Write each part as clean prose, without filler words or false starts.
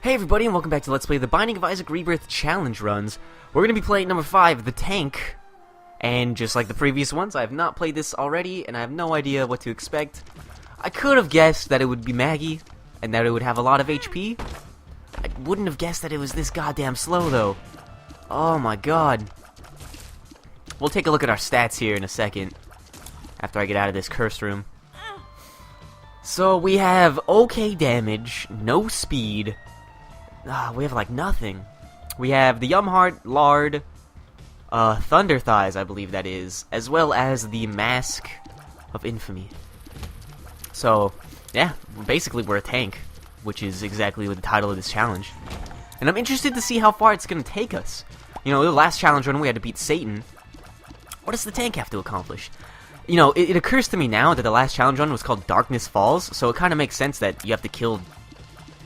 Hey everybody, and welcome back to Let's Play the Binding of Isaac Rebirth Challenge runs. We're going to be playing number 5, the tank. And just like the previous ones, I have not played this already, and I have no idea what to expect. I could have guessed that it would be Maggie, and that it would have a lot of HP. I wouldn't have guessed that it was this goddamn slow, though. Oh my god. We'll take a look at our stats here in a second, after I get out of this cursed room. So we have okay damage, no speed. We have like nothing. We have the Heart, Lard, Thunder Thighs, I believe that is, as well as the Mask of Infamy. So, yeah, basically we're a tank, which is exactly the title of this challenge. And I'm interested to see how far it's going to take us. You know, the last challenge run we had to beat Satan. What does the tank have to accomplish? You know, it occurs to me now that the last challenge run was called Darkness Falls, so it kind of makes sense that you have to kill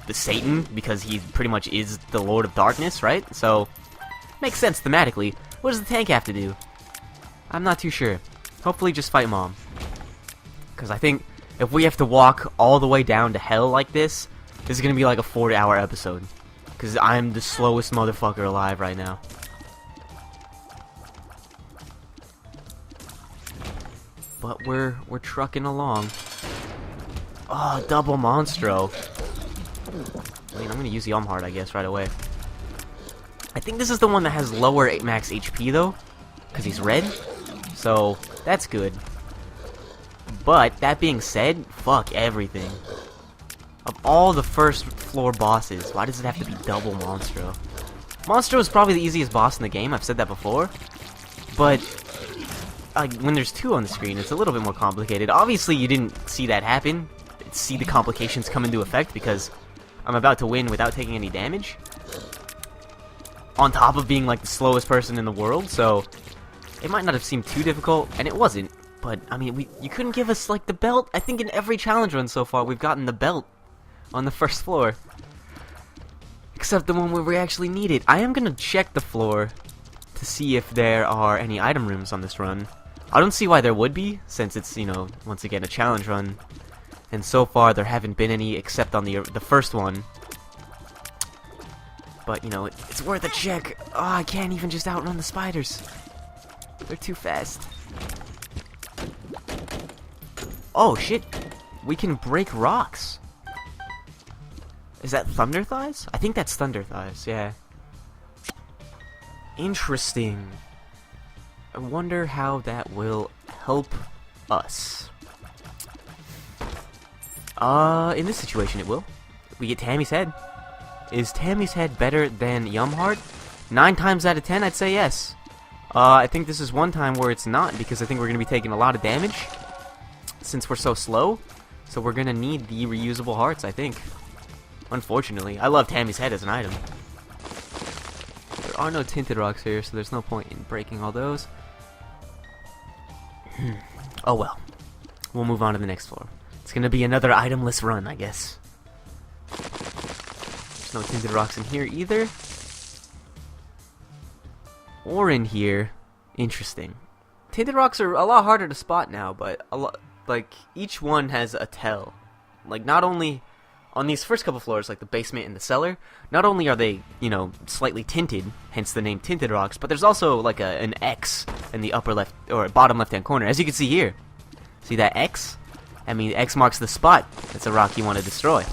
the Satan, because he pretty much is the Lord of Darkness, right? So, makes sense thematically. What does the tank have to do? I'm not too sure. Hopefully just fight Mom. Because I think if we have to walk all the way down to hell like this is going to be like a 4-hour episode. Because I'm the slowest motherfucker alive right now. But we're trucking along. Oh, double Monstro. I mean, I'm gonna use the Heart, I guess, right away. I think this is the one that has lower max HP, though, because he's red, so that's good. But, that being said, fuck everything. Of all the first floor bosses, why does it have to be double Monstro? Monstro is probably the easiest boss in the game, I've said that before, but when there's two on the screen, it's a little bit more complicated. Obviously, you didn't see that happen, see the complications come into effect, because I'm about to win without taking any damage, on top of being like the slowest person in the world, so it might not have seemed too difficult, and it wasn't, but I mean, you couldn't give us like the belt. I think in every challenge run so far we've gotten the belt on the first floor, except the one where we actually need it. I am gonna check the floor to see if there are any item rooms on this run. I don't see why there would be, since it's, you know, once again a challenge run. And so far, there haven't been any except on the first one. But, you know, it's worth a check. Oh, I can't even just outrun the spiders. They're too fast. Oh, shit. We can break rocks. Is that Thunder Thighs? I think that's Thunder Thighs, yeah. Interesting. I wonder how that will help us. In this situation it will. We get Tammy's head. Is Tammy's head better than Heart? 9 times out of 10, I'd say yes. I think this is one time where it's not, because I think we're going to be taking a lot of damage, since we're so slow. So we're going to need the reusable hearts, I think. Unfortunately. I love Tammy's head as an item. There are no tinted rocks here, so there's no point in breaking all those. Oh well. We'll move on to the next floor. It's gonna be another itemless run, I guess. There's no tinted rocks in here either. Or in here. Interesting. Tinted rocks are a lot harder to spot now, but like each one has a tell. Like not only on these first couple floors, like the basement and the cellar, not only are they, you know, slightly tinted, hence the name tinted rocks, but there's also like an X in the upper left or bottom left hand corner, as you can see here. See that X? I mean, X marks the spot. That's a rock you want to destroy.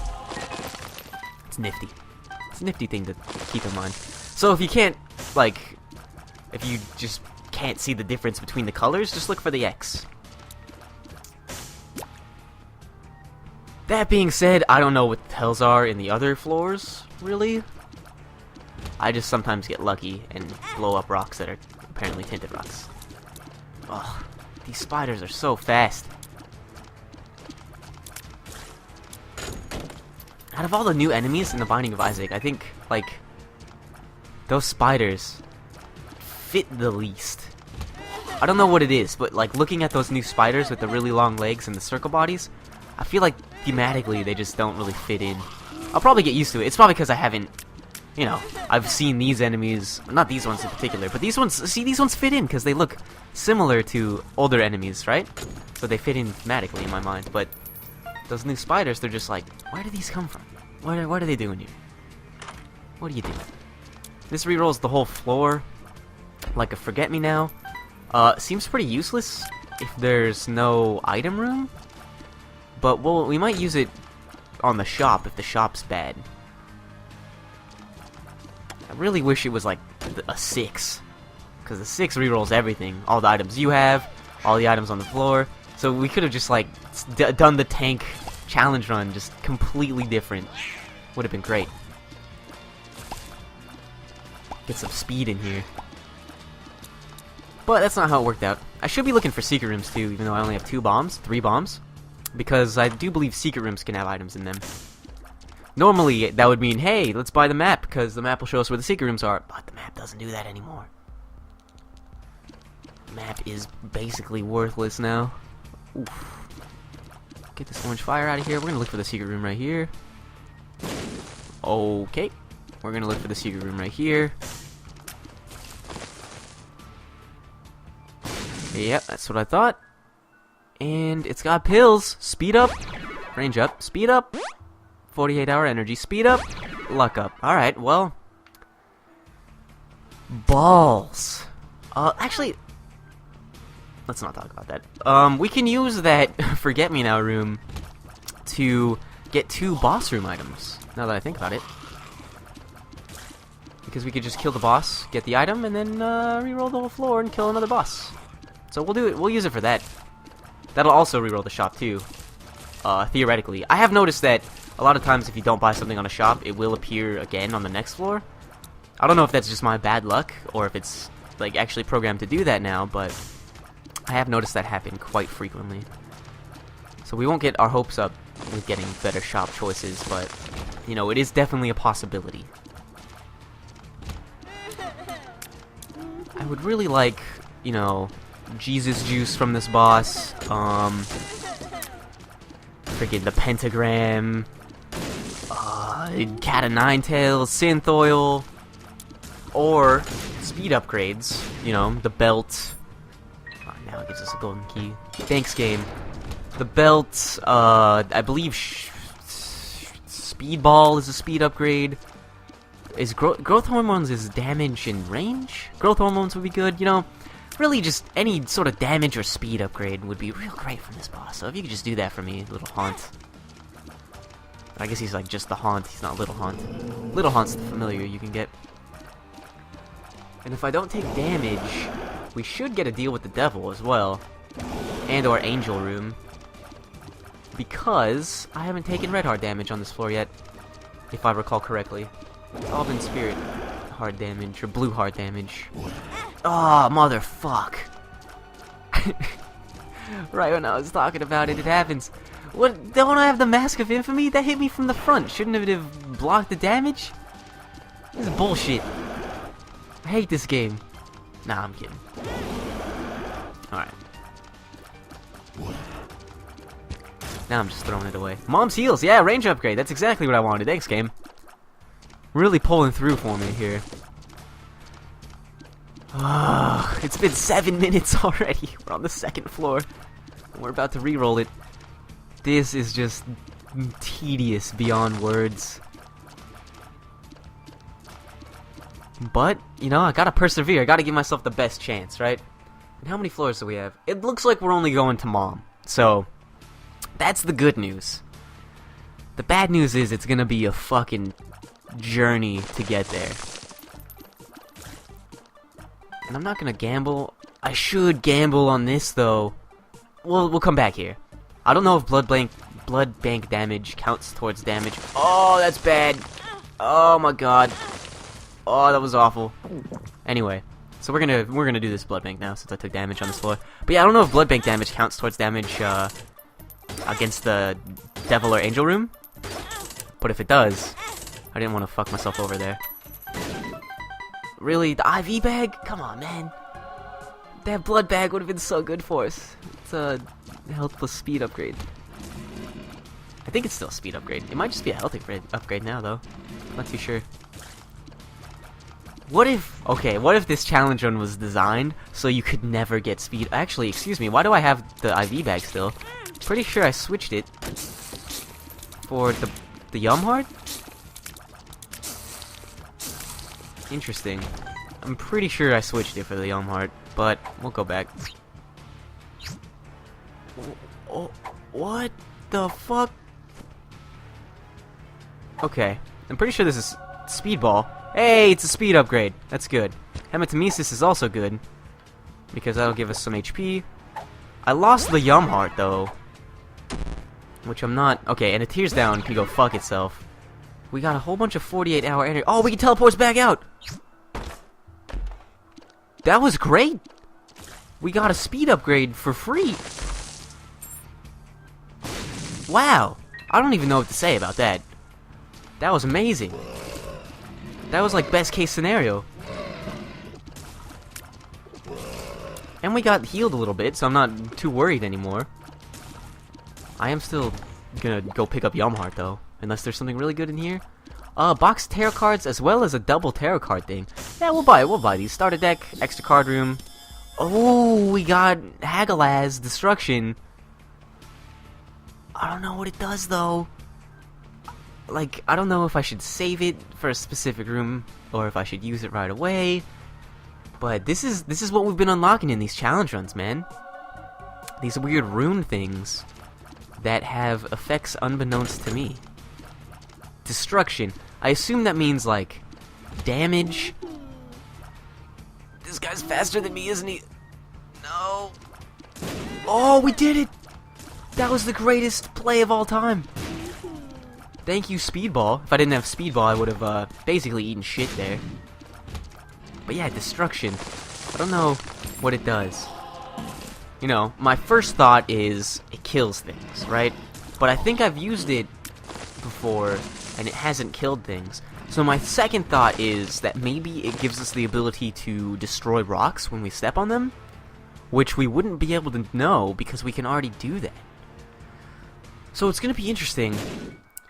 It's nifty. It's a nifty thing to keep in mind. So if you can't, like, if you just can't see the difference between the colors, just look for the X. That being said, I don't know what the tells are in the other floors, really. I just sometimes get lucky and blow up rocks that are apparently tinted rocks. Oh, these spiders are so fast. Out of all the new enemies in the Binding of Isaac, I think, like, those spiders fit the least. I don't know what it is, but, like, looking at those new spiders with the really long legs and the circle bodies, I feel like thematically they just don't really fit in. I'll probably get used to it. It's probably because I haven't, you know, I've seen these enemies, not these ones in particular, but these ones, see, these ones fit in because they look similar to older enemies, right? So they fit in thematically in my mind, but those new spiders, they're just like, where do these come from? What are they doing here? What do you do? This rerolls the whole floor like a forget-me-now. Seems pretty useless if there's no item room. But we might use it on the shop if the shop's bad. I really wish it was like a 6. Because the 6 rerolls everything. All the items you have, all the items on the floor. So we could have just like done the tank challenge run just completely different. Would have been great. Get some speed in here. But that's not how it worked out. I should be looking for secret rooms too, even though I only have 3 bombs. Because I do believe secret rooms can have items in them. Normally, that would mean, hey, let's buy the map, because the map will show us where the secret rooms are. But the map doesn't do that anymore. The map is basically worthless now. Oof. Get this orange fire out of here. We're gonna look for the secret room right here. Okay. We're gonna look for the secret room right here. Yep, that's what I thought. And it's got pills. Speed up. Range up. Speed up. 48-hour energy. Speed up. Luck up. Alright, well. Balls. Actually, let's not talk about that. We can use that Forget-Me-Now room to get 2 boss room items, now that I think about it. Because we could just kill the boss, get the item, and then reroll the whole floor and kill another boss. So we'll do it. We'll use it for that. That'll also reroll the shop too. Theoretically, I have noticed that a lot of times if you don't buy something on a shop, it will appear again on the next floor. I don't know if that's just my bad luck or if it's like actually programmed to do that now, but I have noticed that happen quite frequently. So we won't get our hopes up with getting better shop choices, but you know, it is definitely a possibility. I would really like, you know, Jesus juice from this boss, freaking the pentagram, cat of nine tails, synth oil, or speed upgrades, you know, the belt. Now it gives us a golden key. Thanks, game. The belt, I believe Speedball is a speed upgrade. Is growth hormones is damage and range? Growth hormones would be good, you know. Really, just any sort of damage or speed upgrade would be real great from this boss. So if you could just do that for me, Little Haunt. I guess he's like just the Haunt, he's not Little Haunt. Little Haunt's the familiar you can get. And if I don't take damage, we should get a deal with the devil as well. And or angel room. Because I haven't taken red heart damage on this floor yet. If I recall correctly. It's all been spirit heart damage, or blue heart damage. Oh, motherfuck. Right when I was talking about it, it happens. What? Don't I have the Mask of Infamy? That hit me from the front. Shouldn't it have blocked the damage? This is bullshit. I hate this game. Nah, I'm kidding. Alright. Now I'm just throwing it away. Mom's heals! Yeah, range upgrade. That's exactly what I wanted. Thanks, game. Really pulling through for me here. It's been 7 minutes already. We're on the 2nd floor. And we're about to re-roll it. This is just tedious beyond words. But, you know, I gotta persevere. I gotta give myself the best chance, right? And how many floors do we have? It looks like we're only going to Mom. So, that's the good news. The bad news is it's gonna be a fucking journey to get there. And I'm not gonna gamble. I should gamble on this though. We'll come back here. I don't know if blood bank damage counts towards damage. Oh, that's bad. Oh my god. Oh, that was awful. Anyway, so we're gonna do this blood bank now since I took damage on this floor. But yeah, I don't know if blood bank damage counts towards damage against the devil or angel room. But if it does, I didn't want to fuck myself over there. Really? The IV bag? Come on, man. That blood bag would have been so good for us. It's a health plus speed upgrade. I think it's still a speed upgrade. It might just be a health upgrade now, though. Not too sure. What if... Okay, what if this challenge run was designed so you could never get speed... Actually, excuse me, why do I have the IV bag still? Pretty sure I switched it for the Yum Heart? Interesting. I'm pretty sure I switched it for the Yelm Heart, but we'll go back. Oh, what the fuck? Okay, I'm pretty sure this is Speedball. Hey, it's a speed upgrade. That's good. Hematemesis is also good, because that'll give us some HP. I lost the Yum Heart, though, which I'm not... Okay, and a Tears Down can go fuck itself. We got a whole bunch of 48-hour energy. Oh, we can teleport us back out! That was great! We got a speed upgrade for free! Wow! I don't even know what to say about that. That was amazing. That was like best case scenario. And we got healed a little bit, so I'm not too worried anymore. I am still gonna go pick up Yum Heart, though. Unless there's something really good in here. Box tarot cards as well as a double tarot card thing. Yeah, we'll buy these. Starter deck, extra card room. Oh, we got Hagalaz Destruction. I don't know what it does, though. Like, I don't know if I should save it for a specific room or if I should use it right away. But this is what we've been unlocking in these challenge runs, man. These weird rune things that have effects unbeknownst to me. Destruction. I assume that means, like, damage. This guy's faster than me, isn't he? No. Oh, we did it! That was the greatest play of all time. Thank you, Speedball. If I didn't have Speedball, I would have basically eaten shit there. But yeah, Destruction. I don't know what it does. You know, my first thought is it kills things, right? But I think I've used it before, and it hasn't killed things. So my second thought is that maybe it gives us the ability to destroy rocks when we step on them, which we wouldn't be able to know because we can already do that. So it's going to be interesting.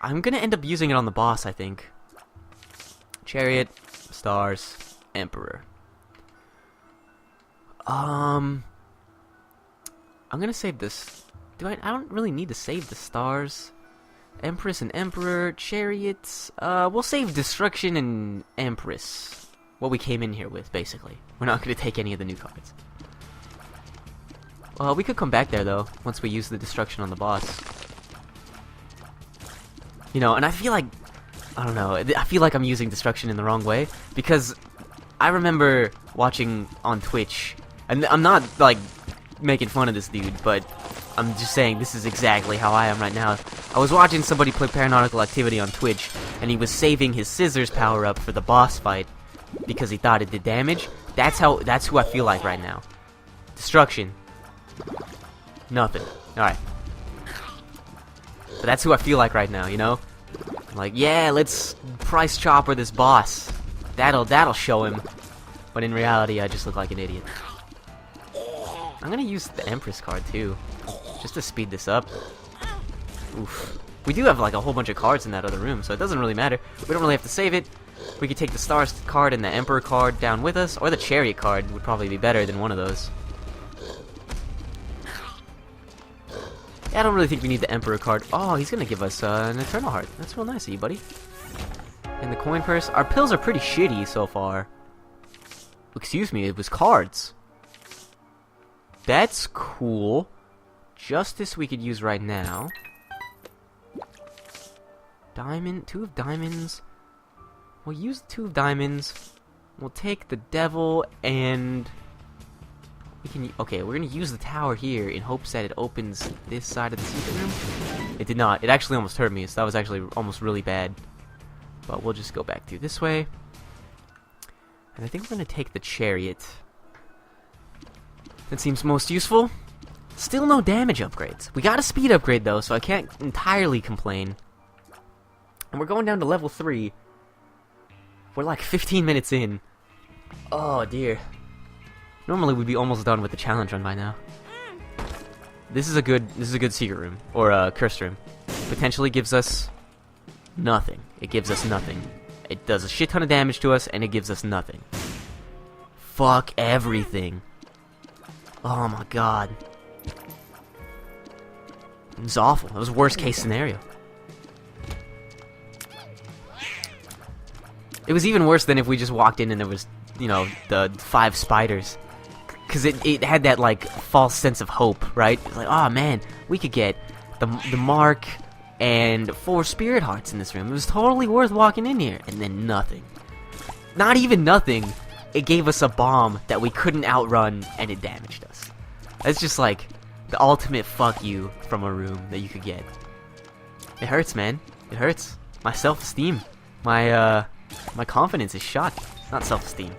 I'm going to end up using it on the boss, I think. Chariot, Stars, Emperor. I'm going to save this. I don't really need to save the Stars. Empress and Emperor, Chariots. We'll save Destruction and Empress. What we came in here with, basically. We're not going to take any of the new cards. Well, we could come back there, though, once we use the Destruction on the boss. You know, and I feel like... I don't know. I feel like I'm using Destruction in the wrong way. Because I remember watching on Twitch... And I'm not, like, making fun of this dude, but... I'm just saying this is exactly how I am right now. I was watching somebody play Paranautical Activity on Twitch, and he was saving his scissors power-up for the boss fight because he thought it did damage. That's who I feel like right now. Destruction. Nothing. Alright. But that's who I feel like right now, you know? Like, yeah, let's price chopper this boss. That'll show him. But in reality, I just look like an idiot. I'm gonna use the Empress card, too. Just to speed this up. Oof. We do have like a whole bunch of cards in that other room, so it doesn't really matter. We don't really have to save it. We could take the Stars card and the Emperor card down with us, or the Chariot card would probably be better than one of those. Yeah, I don't really think we need the Emperor card. Oh, he's gonna give us an Eternal Heart. That's real nice of you, buddy. And the coin purse. Our pills are pretty shitty so far. Excuse me, it was cards. That's cool. Justice we could use right now. Diamond, 2 of diamonds. We'll use the 2 of diamonds. We'll take the devil and we can. Okay, we're gonna use the tower here in hopes that it opens this side of the secret room. It did not. It actually almost hurt me, so that was actually almost really bad. But we'll just go back through this way. And I think we're gonna take the Chariot. That seems most useful. Still no damage upgrades. We got a speed upgrade though, so I can't entirely complain. And we're going down to level 3. We're like 15 minutes in. Oh dear. Normally we'd be almost done with the challenge run by now. This is a good secret room. Or a cursed room. Potentially gives us nothing. It gives us nothing. It does a shit ton of damage to us and it gives us nothing. Fuck everything. Oh my god. It was awful. It was worst case scenario. It was even worse than if we just walked in and there was, you know, the 5 spiders. Because it had that, like, false sense of hope, right? It's like, oh man, we could get the mark and 4 spirit hearts in this room. It was totally worth walking in here. And then nothing. Not even nothing. It gave us a bomb that we couldn't outrun, and it damaged us. That's just like the ultimate fuck you from a room that you could get. It hurts, man. It hurts. My self-esteem. My confidence is shot. Not self-esteem.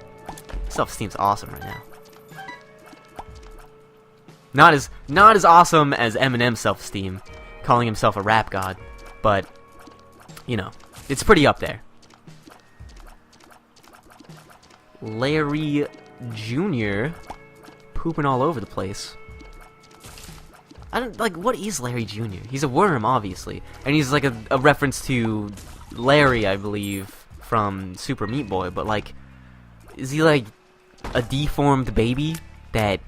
Self-esteem's awesome right now. Not as awesome as Eminem's self-esteem, calling himself a rap god, but, you know, it's pretty up there. Larry Jr. pooping all over the place. I don't, like, what is Larry Jr.? He's a worm, obviously, and he's like a reference to Larry, I believe, from Super Meat Boy, but, like, is he like a deformed baby that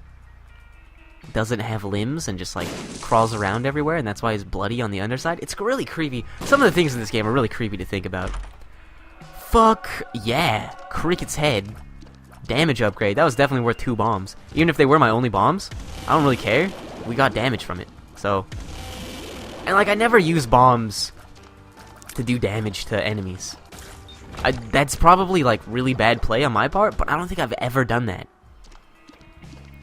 doesn't have limbs and just, like, crawls around everywhere, and that's why he's bloody on the underside? It's really creepy. Some of the things in this game are really creepy to think about. Fuck yeah. Cricket's head. Damage upgrade. That was definitely worth 2 bombs. Even if they were my only bombs, I don't really care. We got damage from it. So, and, like, I never use bombs to do damage to enemies. That's probably, like, really bad play on my part, but I don't think I've ever done that.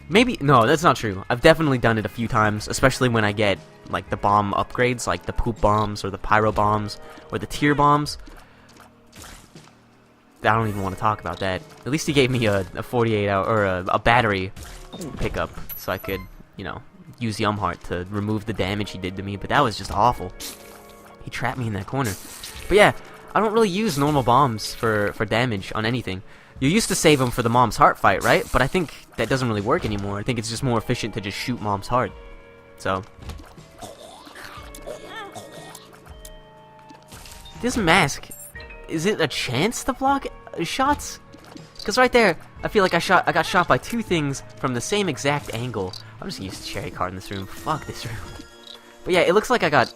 Maybe, no, that's not true. I've definitely done it a few times, especially when I get, like, the bomb upgrades, like the poop bombs, or the pyro bombs, or the tier bombs. I don't even want to talk about that. At least he gave me a 48-hour, or a battery pickup, so I could, you know, use Yumheart to remove the damage he did to me, but that was just awful. He trapped me in that corner. But yeah, I don't really use normal bombs for damage on anything. You used to save them for the Mom's Heart fight, right? But I think that doesn't really work anymore. I think it's just more efficient to just shoot Mom's Heart. So, this mask, is it a chance to block shots? Because right there, I feel like I got shot by 2 things from the same exact angle. I'm just gonna use the cherry card in this room. Fuck this room. But yeah, it looks like I got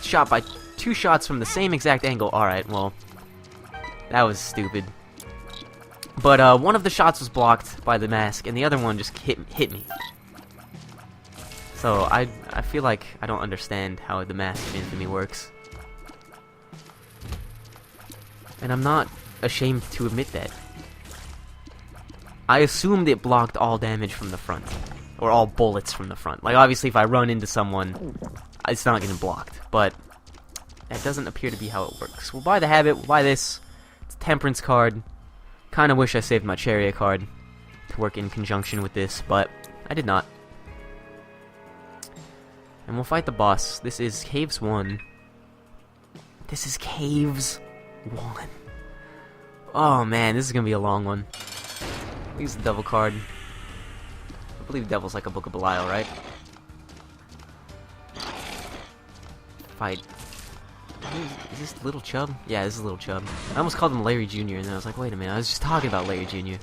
shot by 2 shots from the same exact angle. Alright, well, that was stupid. But one of the shots was blocked by the mask, and the other one just hit me. So I feel like I don't understand how the mask of infamy works. And I'm not ashamed to admit that. I assumed it blocked all damage from the front. Or all bullets from the front. Like, obviously, if I run into someone, it's not getting blocked. But that doesn't appear to be how it works. We'll buy the habit, we'll buy this. It's a temperance card. Kinda wish I saved my chariot card to work in conjunction with this, but I did not. And we'll fight the boss. This is Caves 1. This is Caves 1. Oh man, this is gonna be a long one. Use the devil card. I believe devil's like a Book of Belial, right? Fight. Is this Little Chub? Yeah, this is Little Chub. I almost called him Larry Jr. and then I was like, wait a minute, I was just talking about Larry Jr.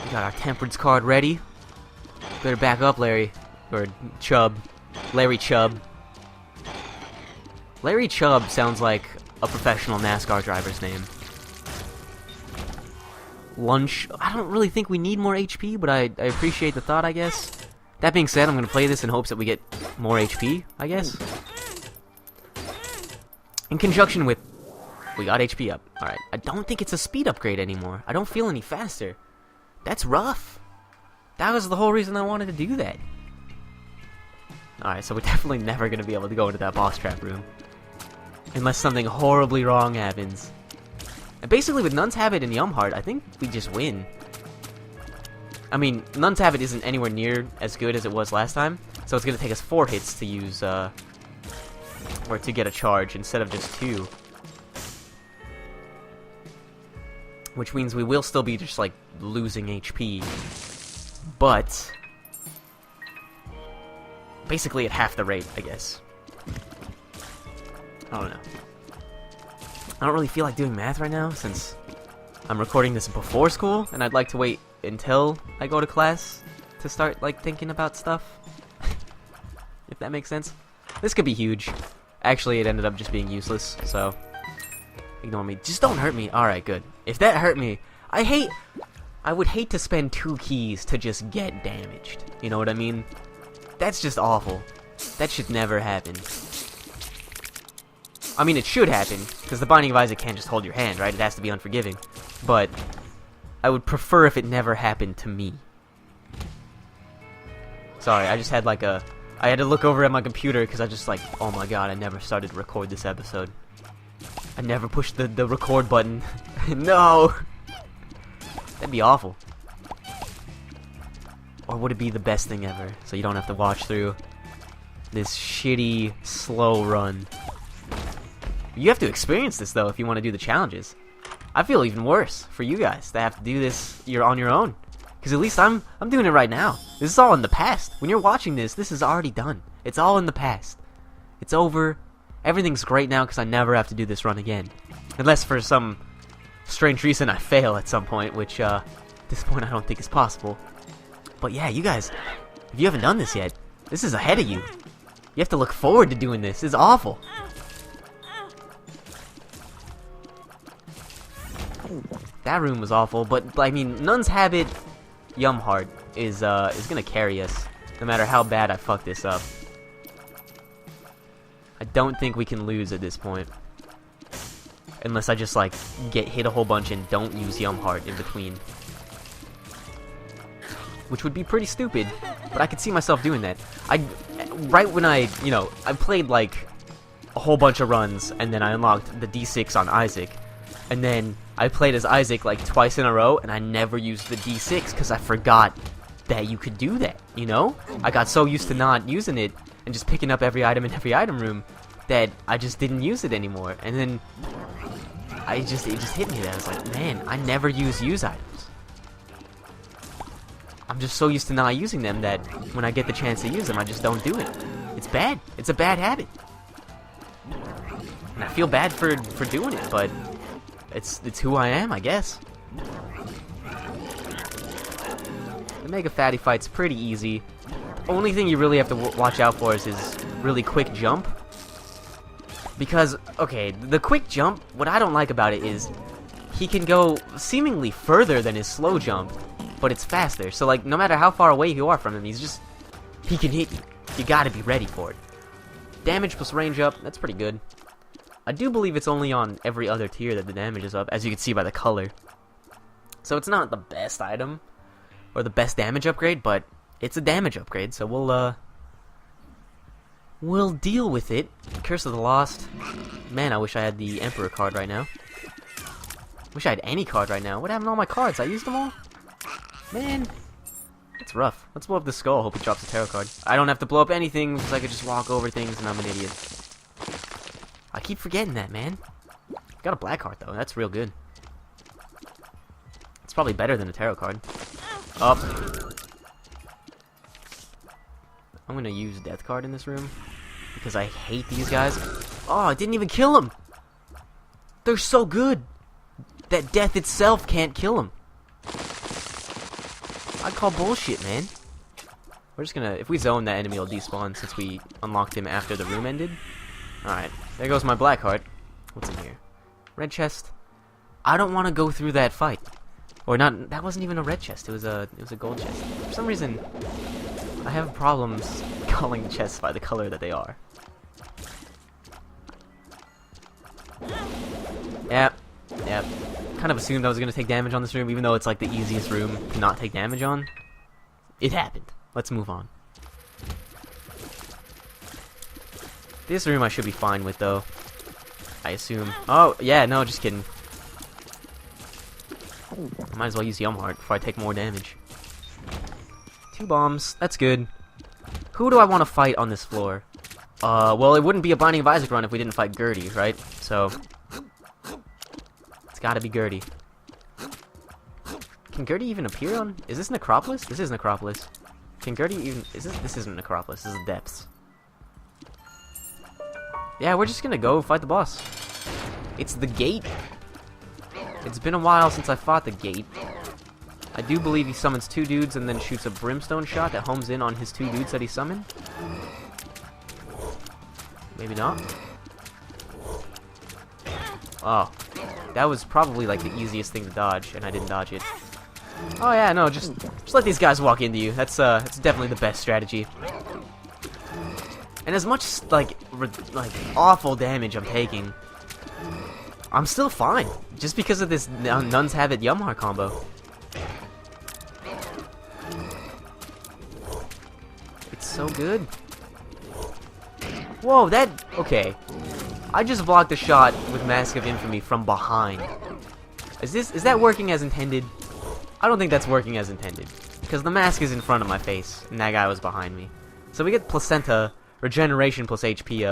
We got our temperance card ready. Better back up, Larry. Or Chub. Larry Chub. Larry Chubb sounds like a professional NASCAR driver's name. Lunch. I don't really think we need more HP, but I appreciate the thought, I guess. That being said, I'm going to play this in hopes that we get more HP, I guess. In conjunction with... We got HP up. Alright. I don't think it's a speed upgrade anymore. I don't feel any faster. That's rough. That was the whole reason I wanted to do that. Alright, so we're definitely never going to be able to go into that boss trap room. Unless something horribly wrong happens. And basically with Nun's Habit and Yumheart, I think we just win. I mean, Nun's Habit isn't anywhere near as good as it was last time, so it's going to take us 4 hits to use, or to get a charge instead of just 2. Which means we will still be just, like, losing HP. But basically at half the rate, I guess. I don't know. I don't really feel like doing math right now, since I'm recording this before school, and I'd like to wait until I go to class to start, like, thinking about stuff. If that makes sense. This could be huge. Actually, it ended up just being useless, so ignore me. Just don't hurt me. Alright, good. If that hurt me, I would hate to spend 2 keys to just get damaged. You know what I mean? That's just awful. That should never happen. I mean, it should happen, because the Binding of Isaac can't just hold your hand, right? It has to be unforgiving. But I would prefer if it never happened to me. Sorry, I just had like a... I had to look over at my computer because I just like, oh my god, I never started to record this episode. I never pushed the record button. No! That'd be awful. Or would it be the best thing ever? So you don't have to watch through this shitty, slow run. You have to experience this though if you want to do the challenges. I feel even worse for you guys that have to do this you're on your own. Because at least I'm doing it right now. This is all in the past. When you're watching this, this is already done. It's all in the past. It's over. Everything's great now because I never have to do this run again. Unless for some strange reason I fail at some point, which at this point I don't think is possible. But yeah, you guys, if you haven't done this yet, this is ahead of you. You have to look forward to doing this. It's awful. That room was awful, but I mean, Nun's Habit Yumheart is gonna carry us, no matter how bad I fuck this up. I don't think we can lose at this point. Unless I just, like, get hit a whole bunch and don't use Yumheart in between. Which would be pretty stupid, but I could see myself doing that. Right when I played, like, a whole bunch of runs, and then I unlocked the D6 on Isaac. And then I played as Isaac, like, twice in a row, and I never used the D6, because I forgot that you could do that, you know? I got so used to not using it, and just picking up every item in every item room, that I just didn't use it anymore. And then it just hit me that I was like, man, I never use items. I'm just so used to not using them that when I get the chance to use them, I just don't do it. It's bad. It's a bad habit. And I feel bad for doing it, but it's who I am, I guess. The Mega Fatty fight's pretty easy. The only thing you really have to watch out for is his really quick jump. Because, okay, the quick jump, what I don't like about it is he can go seemingly further than his slow jump, but it's faster. So, like, no matter how far away you are from him, he can hit you. You gotta be ready for it. Damage plus range up, that's pretty good. I do believe it's only on every other tier that the damage is up, as you can see by the color. So it's not the best item, or the best damage upgrade, but it's a damage upgrade, so we'll deal with it. Curse of the Lost. Man, I wish I had the Emperor card right now. Wish I had any card right now. What happened to all my cards? I used them all? Man, it's rough. Let's blow up the skull. Hope he drops a tarot card. I don't have to blow up anything because I could just walk over things and I'm an idiot. I keep forgetting that, man. Got a black heart though. That's real good. It's probably better than a tarot card. Up. I'm gonna use Death card in this room because I hate these guys. Oh, I didn't even kill them. They're so good that death itself can't kill them. I call bullshit, man. We're just gonna, if we zone, that enemy will despawn since we unlocked him after the room ended. Alright, there goes my black heart. What's in here? Red chest. I don't want to go through that fight. Or not, that wasn't even a red chest, it was a gold chest. For some reason, I have problems calling chests by the color that they are. Yep. Kind of assumed I was going to take damage on this room, even though it's like the easiest room to not take damage on. It happened. Let's move on. This room I should be fine with, though. I assume. Oh, yeah, no, just kidding. I might as well use Yumheart before I take more damage. 2 bombs. That's good. Who do I want to fight on this floor? Well, it wouldn't be a Binding of Isaac run if we didn't fight Gertie, right? So, it's gotta be Gertie. Can Gertie even appear on... Is this Necropolis? This is Necropolis. Can Gertie even... This isn't Necropolis. This is Depths. Yeah, we're just gonna go fight the boss. It's the gate. It's been a while since I fought the gate. I do believe he summons 2 dudes and then shoots a brimstone shot that homes in on his 2 dudes that he summoned. Maybe not. Oh, that was probably like the easiest thing to dodge, and I didn't dodge it. Oh yeah, no, just let these guys walk into you. That's definitely the best strategy. And as much like awful damage I'm taking, I'm still fine, just because of this Nuns Have It Yumhar combo. It's so good. Whoa, okay. I just blocked a shot with Mask of Infamy from behind. Is that working as intended? I don't think that's working as intended, because the mask is in front of my face, and that guy was behind me. So we get Placenta, regeneration plus HP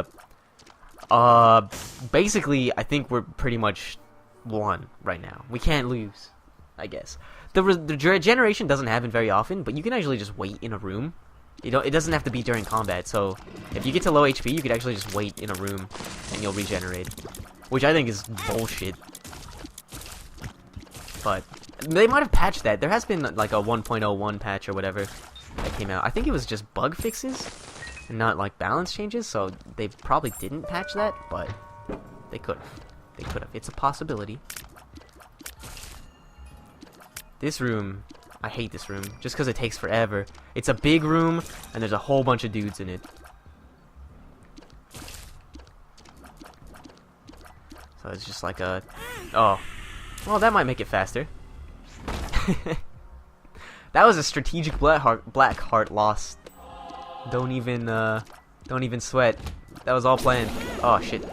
up. Basically, I think we're pretty much won right now. We can't lose, I guess. The regeneration doesn't happen very often, but you can actually just wait in a room. It doesn't have to be during combat, so if you get to low HP, you could actually just wait in a room, and you'll regenerate. Which I think is bullshit. But they might have patched that. There has been like a 1.01 patch or whatever that came out. I think it was just bug fixes and not like balance changes, so they probably didn't patch that, but they could have. They could have. It's a possibility. This room, I hate this room just because it takes forever. It's a big room and there's a whole bunch of dudes in it. So it's just like a... Oh. Well, that might make it faster. That was a strategic black heart loss. Don't even sweat. That was all planned. Oh shit.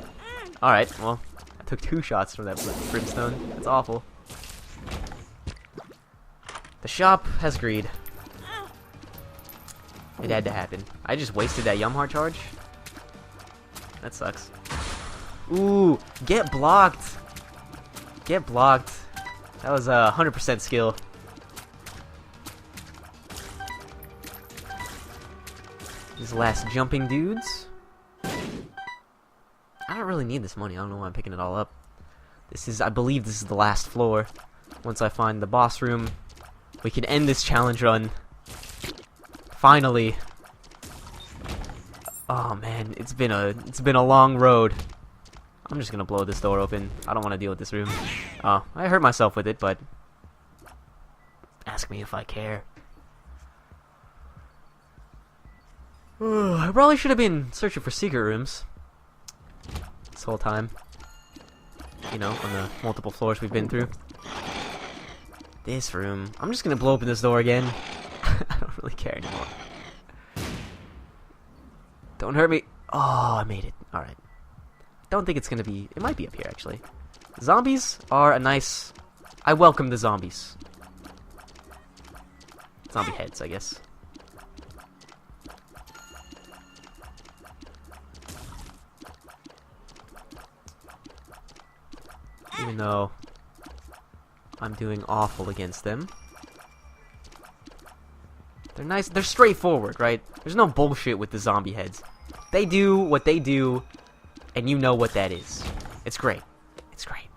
All right. Well, I took 2 shots from that brimstone. That's awful. The shop has greed. It had to happen. I just wasted that Yumhar charge. That sucks. Ooh, get blocked. Get blocked. That was 100% skill. These last jumping dudes. I don't really need this money. I don't know why I'm picking it all up. I believe this is the last floor. Once I find the boss room, we can end this challenge run. Finally. Oh man, it's been a long road. I'm just gonna blow this door open. I don't want to deal with this room. Oh, I hurt myself with it, but ask me if I care. I probably should have been searching for secret rooms this whole time. You know, on the multiple floors we've been through. This room. I'm just gonna blow open this door again. I don't really care anymore. Don't hurt me. Oh, I made it. Alright. Don't think it's gonna be... It might be up here, actually. Zombies are a nice... I welcome the zombies. Zombie heads, I guess. Even though I'm doing awful against them. They're nice. They're straightforward, right? There's no bullshit with the zombie heads. They do what they do, and you know what that is. It's great. It's great.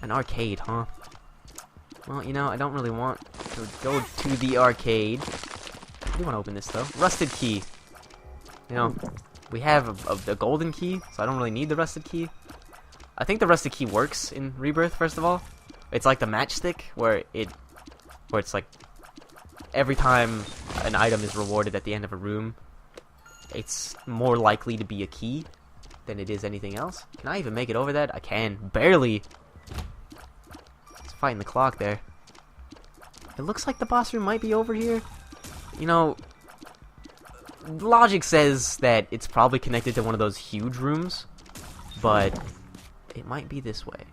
An arcade, huh? Well, you know, I don't really want to go to the arcade. I do want to open this, though. Rusted key. You know, we have a golden key, so I don't really need the rusted key. I think the rusted key works in Rebirth, first of all. It's like the matchstick, where it's like every time an item is rewarded at the end of a room, it's more likely to be a key than it is anything else. Can I even make it over that? I can. Barely. It's fighting the clock there. It looks like the boss room might be over here. You know, logic says that it's probably connected to one of those huge rooms, but it might be this way.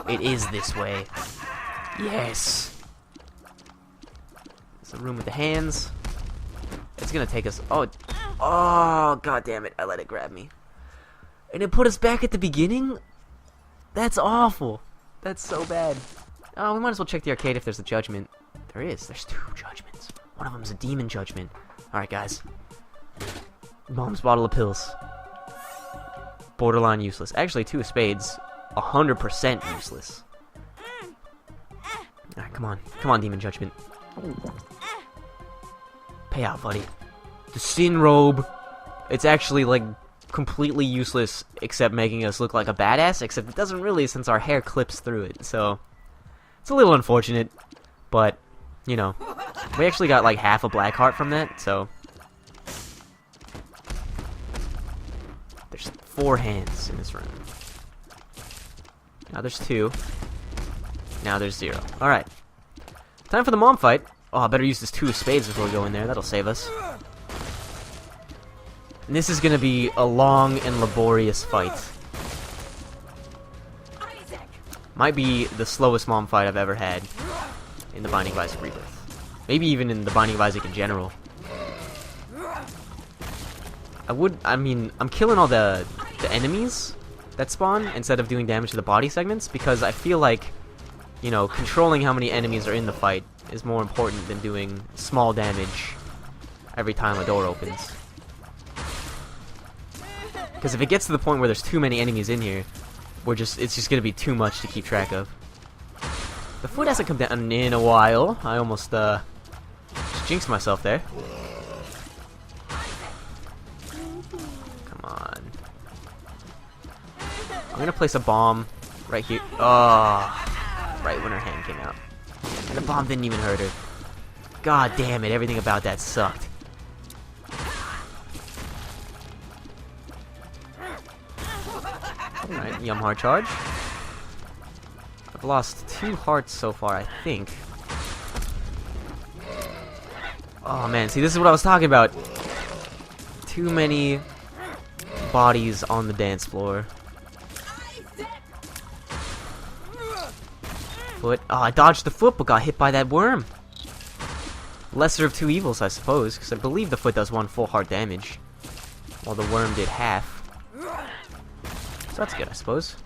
It is this way. Yes! It's a room with the hands. It's gonna take us... Oh, god damn it. I let it grab me. And it put us back at the beginning? That's awful. That's so bad. Oh, we might as well check the arcade if there's a judgment. There is. There's 2 judgments. One of them's a demon judgment. Alright, guys. Mom's bottle of pills. Borderline useless. Actually, 2 of spades. 100% useless. Alright, come on. Come on, demon judgment. Pay out, buddy. The sin robe. It's actually, like, completely useless except making us look like a badass, except it doesn't really since our hair clips through it, so it's a little unfortunate, but, you know, we actually got like half a black heart from that, so there's 4 hands in this room. Now there's 2. Now there's 0. Alright. Time for the mom fight. Oh, I better use this 2 of spades before we go in there. That'll save us. And this is gonna be a long and laborious fight. Might be the slowest mom fight I've ever had in the Binding of Isaac Rebirth. Maybe even in the Binding of Isaac in general. I mean, I'm killing all the enemies that spawn instead of doing damage to the body segments because I feel like, you know, controlling how many enemies are in the fight is more important than doing small damage every time a door opens. Because if it gets to the point where there's too many enemies in here, it's just gonna be too much to keep track of. The foot hasn't come down in a while. I almost just jinxed myself there. Come on. I'm gonna place a bomb right here. Oh, right when her hand came out. And the bomb didn't even hurt her. God damn it, everything about that sucked. Alright, Yum Heart Charge. I've lost 2 hearts so far, I think. Oh man, see, this is what I was talking about. Too many bodies on the dance floor. Foot. Oh, I dodged the foot but got hit by that worm. Lesser of 2 evils, I suppose, because I believe the foot does 1 full heart damage, while the worm did half. So that's good, I suppose.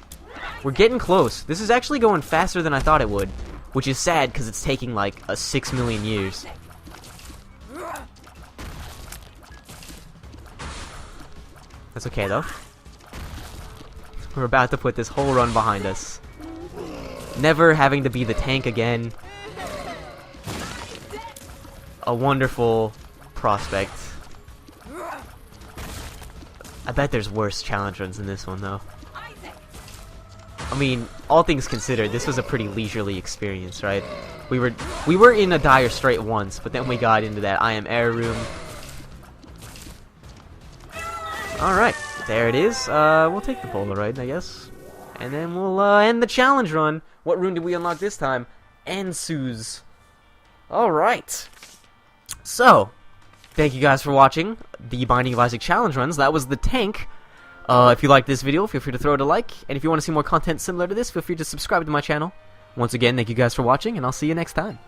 We're getting close. This is actually going faster than I thought it would, which is sad because it's taking like 6 million years. That's okay though. We're about to put this whole run behind us. Never having to be the tank again. A wonderful prospect. I bet there's worse challenge runs than this one though. I mean, all things considered, this was a pretty leisurely experience, right? We were in a dire strait once, but then we got into that I am air room. Alright, there it is. We'll take the Polaroid, I guess. And then we'll end the challenge run. What room did we unlock this time? Ansu's. Alright. So, thank you guys for watching the Binding of Isaac challenge runs. That was the tank. If you liked this video, feel free to throw it a like. And if you want to see more content similar to this, feel free to subscribe to my channel. Once again, thank you guys for watching, and I'll see you next time.